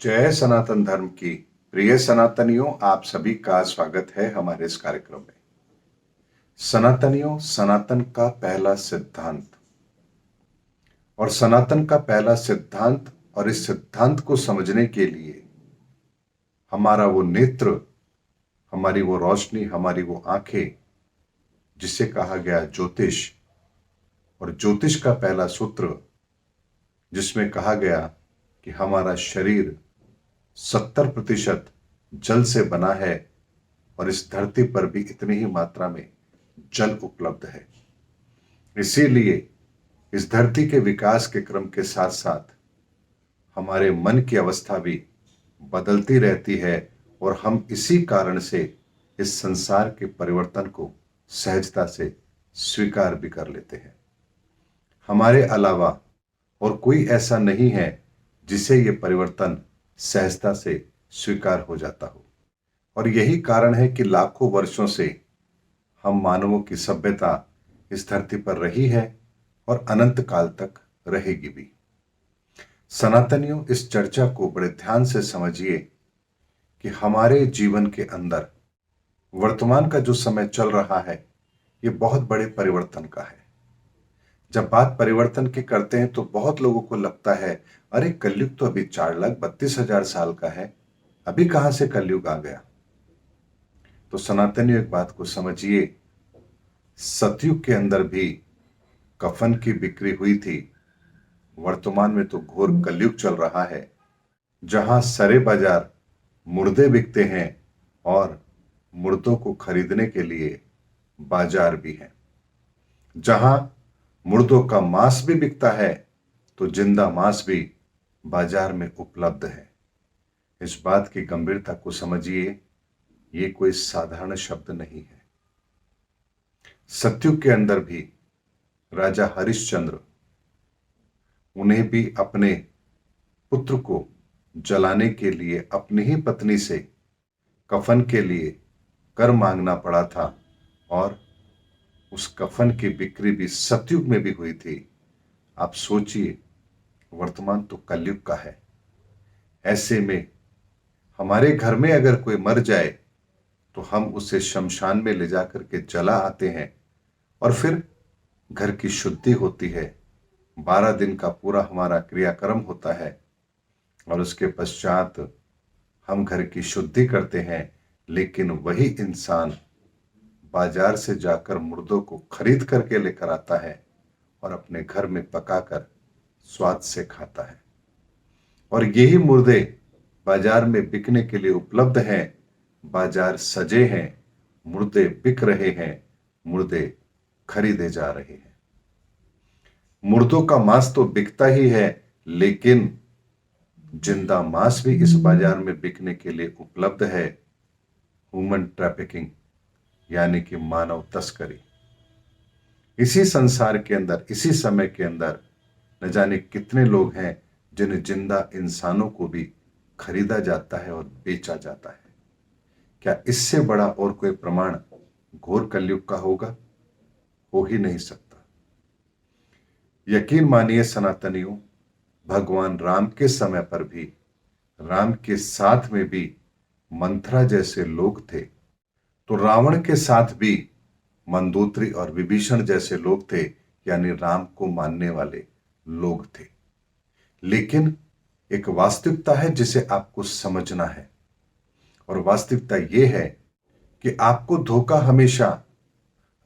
जय सनातन धर्म की प्रिय सनातनियों, आप सभी का स्वागत है हमारे इस कार्यक्रम में। सनातनियों, सनातन का पहला सिद्धांत और सनातन का पहला सिद्धांत और इस सिद्धांत को समझने के लिए हमारा वो नेत्र, हमारी वो रोशनी, हमारी वो आंखें, जिसे कहा गया ज्योतिष, और ज्योतिष का पहला सूत्र जिसमें कहा गया कि हमारा शरीर 70% जल से बना है और इस धरती पर भी इतनी ही मात्रा में जल उपलब्ध है। इसीलिए इस धरती के विकास के क्रम के साथ साथ हमारे मन की अवस्था भी बदलती रहती है और हम इसी कारण से इस संसार के परिवर्तन को सहजता से स्वीकार भी कर लेते हैं। हमारे अलावा और कोई ऐसा नहीं है जिसे ये परिवर्तन सहजता से स्वीकार हो जाता हो। और यही कारण है कि लाखों वर्षों से हम मानवों की सभ्यता इस धरती पर रही है और अनंत काल तक रहेगी भी। सनातनियों, इस चर्चा को बड़े ध्यान से समझिए कि हमारे जीवन के अंदर वर्तमान का जो समय चल रहा है, ये बहुत बड़े परिवर्तन का है। जब बात परिवर्तन की करते हैं तो बहुत लोगों को लगता है, अरे कलयुग तो अभी 4,32,000 साल का है, अभी कहां से कलयुग आ गया। तो सनातनियों, एक बात को समझिए, सतयुग के अंदर भी कफन की बिक्री हुई थी। वर्तमान में तो घोर कलयुग चल रहा है, जहां सरे बाजार मुर्दे बिकते हैं और मुर्दों को खरीदने के लिए बाजार भी है। जहां मुर्दों का मांस भी बिकता है तो जिंदा मांस भी बाजार में उपलब्ध है। इस बात की गंभीरता को समझिए, ये कोई साधारण शब्द नहीं है। सतयुग के अंदर भी राजा हरिश्चंद्र, उन्हें भी अपने पुत्र को जलाने के लिए अपनी ही पत्नी से कफन के लिए कर मांगना पड़ा था और उस कफन की बिक्री भी सतयुग में भी हुई थी। आप सोचिए, वर्तमान तो कलयुग का है। ऐसे में हमारे घर में अगर कोई मर जाए तो हम उसे शमशान में ले जाकर के जला आते हैं और फिर घर की शुद्धि होती है। 12 दिन का पूरा हमारा क्रियाक्रम होता है और उसके पश्चात हम घर की शुद्धि करते हैं। लेकिन वही इंसान बाजार से जाकर मुर्दों को खरीद करके लेकर आता है और अपने घर में पकाकर स्वाद से खाता है। और यही मुर्दे बाजार में बिकने के लिए उपलब्ध हैं। बाजार सजे हैं, मुर्दे बिक रहे हैं, मुर्दे खरीदे जा रहे हैं। मुर्दों का मांस तो बिकता ही है, लेकिन जिंदा मांस भी इस बाजार में बिकने के लिए उपलब्ध है। ह्यूमन ट्रैफिकिंग यानी कि मानव तस्करी। इसी संसार के अंदर, इसी समय के अंदर न जाने कितने लोग हैं जिन्हें जिंदा इंसानों को भी खरीदा जाता है और बेचा जाता है। क्या इससे बड़ा और कोई प्रमाण घोर कलयुग का होगा? हो ही नहीं सकता। यकीन मानिए सनातनियों, भगवान राम के समय पर भी, राम के साथ में भी मंथरा जैसे लोग थे, तो रावण के साथ भी मंदोदरी और विभीषण जैसे लोग थे, यानी राम को मानने वाले लोग थे। लेकिन एक वास्तविकता है जिसे आपको समझना है, और वास्तविकता यह है कि आपको धोखा हमेशा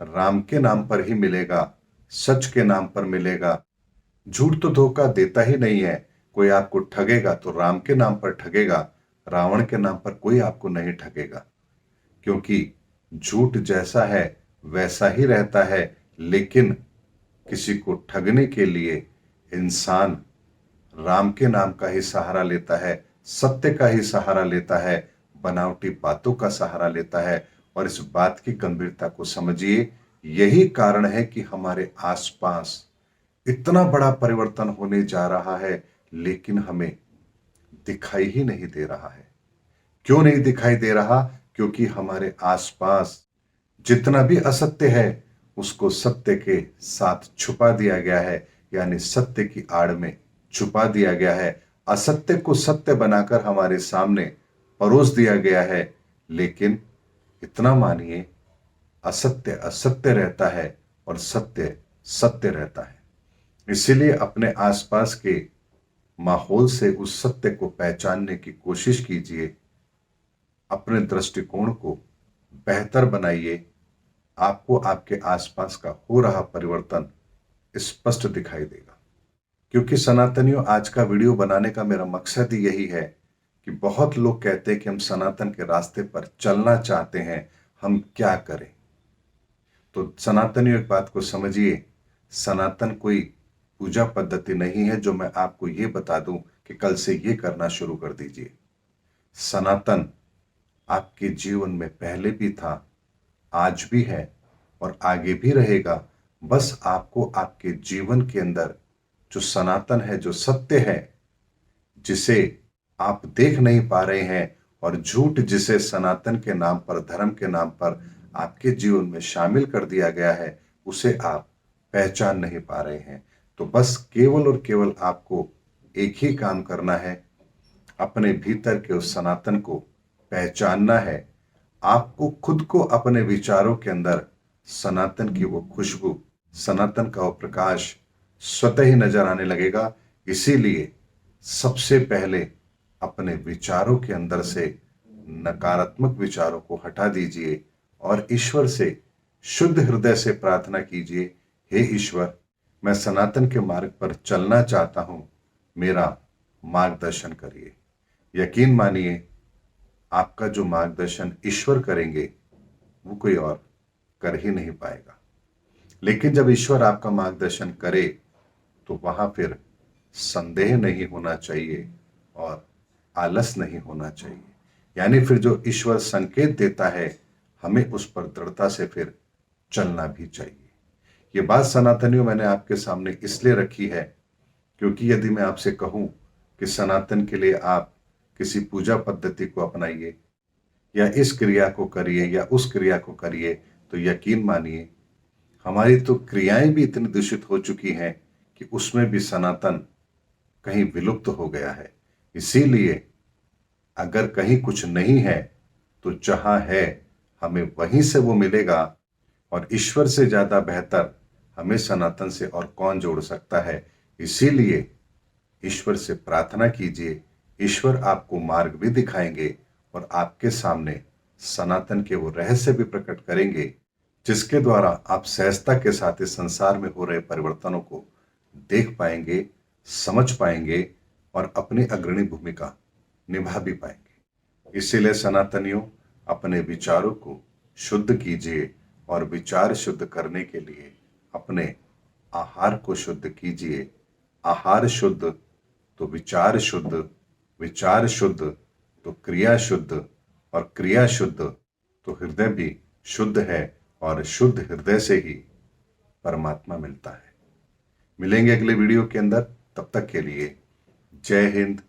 राम के नाम पर ही मिलेगा, सच के नाम पर मिलेगा। झूठ तो धोखा देता ही नहीं है। कोई आपको ठगेगा तो राम के नाम पर ठगेगा, रावण के नाम पर कोई आपको नहीं ठगेगा। क्योंकि झूठ जैसा है वैसा ही रहता है, लेकिन किसी को ठगने के लिए इंसान राम के नाम का ही सहारा लेता है, सत्य का ही सहारा लेता है, बनावटी बातों का सहारा लेता है। और इस बात की गंभीरता को समझिए, यही कारण है कि हमारे आसपास इतना बड़ा परिवर्तन होने जा रहा है, लेकिन हमें दिखाई ही नहीं दे रहा है। क्यों नहीं दिखाई दे रहा? क्योंकि हमारे आसपास जितना भी असत्य है उसको सत्य के साथ छुपा दिया गया है, यानी सत्य की आड़ में छुपा दिया गया है। असत्य को सत्य बनाकर हमारे सामने परोस दिया गया है, लेकिन इतना मानिए, असत्य असत्य रहता है और सत्य सत्य रहता है। इसीलिए अपने आसपास के माहौल से उस सत्य को पहचानने की कोशिश कीजिए। अपने दृष्टिकोण को बेहतर बनाइए। आपको आपके आसपास का हो रहा परिवर्तन स्पष्ट दिखाई देगा। क्योंकि सनातनियों, आज का वीडियो बनाने का मेरा मकसद ही यही है कि बहुत लोग कहते हैं कि हम सनातन के रास्ते पर चलना चाहते हैं, हम क्या करें। तो सनातनियों, एक बात को समझिए, सनातन कोई पूजा पद्धति नहीं है जो मैं आपको ये बता दूं कि कल से ये करना शुरू कर दीजिए। सनातन आपके जीवन में पहले भी था, आज भी है और आगे भी रहेगा। बस आपको आपके जीवन के अंदर जो सनातन है, जो सत्य है, जिसे आप देख नहीं पा रहे हैं, और झूठ जिसे सनातन के नाम पर, धर्म के नाम पर आपके जीवन में शामिल कर दिया गया है, उसे आप पहचान नहीं पा रहे हैं। तो बस केवल और केवल आपको एक ही काम करना है, अपने भीतर के उस सनातन को पहचानना है। आपको खुद को अपने विचारों के अंदर सनातन की वो खुशबू, सनातन का वो प्रकाश स्वतः ही नजर आने लगेगा। इसीलिए सबसे पहले अपने विचारों के अंदर से नकारात्मक विचारों को हटा दीजिए और ईश्वर से शुद्ध हृदय से प्रार्थना कीजिए, हे ईश्वर, मैं सनातन के मार्ग पर चलना चाहता हूं, मेरा मार्गदर्शन करिए। यकीन मानिए, आपका जो मार्गदर्शन ईश्वर करेंगे वो कोई और कर ही नहीं पाएगा। लेकिन जब ईश्वर आपका मार्गदर्शन करे तो वहां फिर संदेह नहीं होना चाहिए और आलस नहीं होना चाहिए। यानी फिर जो ईश्वर संकेत देता है, हमें उस पर दृढ़ता से फिर चलना भी चाहिए। ये बात सनातनियों मैंने आपके सामने इसलिए रखी है क्योंकि यदि मैं आपसे कहूं कि सनातन के लिए आप किसी पूजा पद्धति को अपनाइए या इस क्रिया को करिए या उस क्रिया को करिए, तो यकीन मानिए, हमारी तो क्रियाएं भी इतनी दूषित हो चुकी हैं कि उसमें भी सनातन कहीं विलुप्त हो गया है। इसीलिए अगर कहीं कुछ नहीं है तो जहां है हमें वहीं से वो मिलेगा, और ईश्वर से ज्यादा बेहतर हमें सनातन से और कौन जोड़ सकता है। इसीलिए ईश्वर से प्रार्थना कीजिए, ईश्वर आपको मार्ग भी दिखाएंगे और आपके सामने सनातन के वो रहस्य भी प्रकट करेंगे, जिसके द्वारा आप सहजता के साथ इस संसार में हो रहे परिवर्तनों को देख पाएंगे, समझ पाएंगे और अपनी अग्रणी भूमिका निभा भी पाएंगे। इसीलिए सनातनियों, अपने विचारों को शुद्ध कीजिए और विचार शुद्ध करने के लिए अपने आहार को शुद्ध कीजिए। आहार शुद्ध तो विचार शुद्ध, विचार शुद्ध तो क्रिया शुद्ध, और क्रिया शुद्ध तो हृदय भी शुद्ध है, और शुद्ध हृदय से ही परमात्मा मिलता है। मिलेंगे अगले वीडियो के अंदर, तब तक के लिए जय हिंद,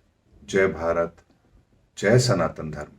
जय भारत, जय सनातन धर्म।